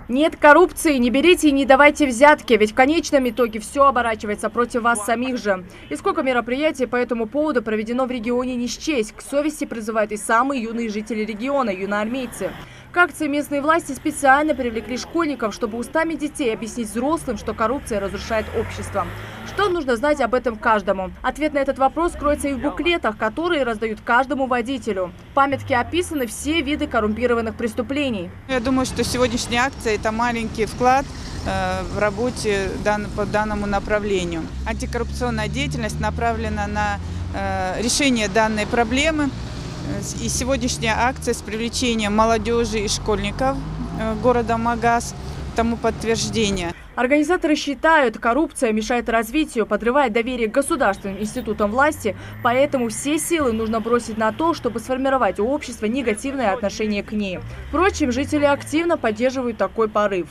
Нет коррупции, не берите и не давайте взятки, ведь в конечном итоге все оборачивается против вас самих же. И сколько мероприятий по этому поводу проведено в регионе не счесть. К совести призывают и самые юные жители региона, юноармейцы. К акции местные власти специально привлекли школьников, чтобы устами детей объяснить взрослым, что коррупция разрушает общество. Что нужно знать об этом каждому? Ответ на этот вопрос кроется и в буклетах, которые раздают каждому водителю. В памятке описаны все виды коррумпированных преступлений. Я думаю, что сегодняшняя акция – это маленький вклад в работе по данному направлению. Антикоррупционная деятельность направлена на решение данной проблемы. И сегодняшняя акция с привлечением молодежи и школьников города Магаз тому подтверждение. Организаторы считают, коррупция мешает развитию, подрывает доверие к государственным институтам власти, поэтому все силы нужно бросить на то, чтобы сформировать у общества негативное отношение к ней. Впрочем, жители активно поддерживают такой порыв.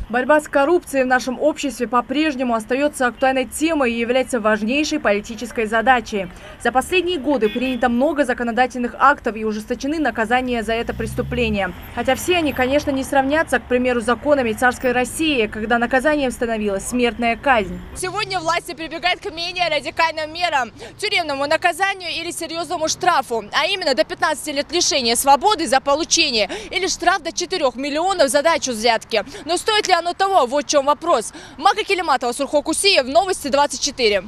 Борьба с коррупцией в нашем обществе по-прежнему остается актуальной темой и является важнейшей политической задачей. За последние годы принято много законодательных актов и ужесточены наказания за это преступление. Хотя все они, конечно, не сравнятся, к примеру, с законами царской России, когда наказанием становилась смертная казнь. Сегодня власти прибегают к менее радикальным мерам – тюремному наказанию или серьезному штрафу, а именно до 15 лет лишения свободы за получение или штраф до 4 миллионов за дачу взятки. Но стоит ли оно того? Вот в чем вопрос. Мага Келиматова, Сурхо Кусиев, Новости 24.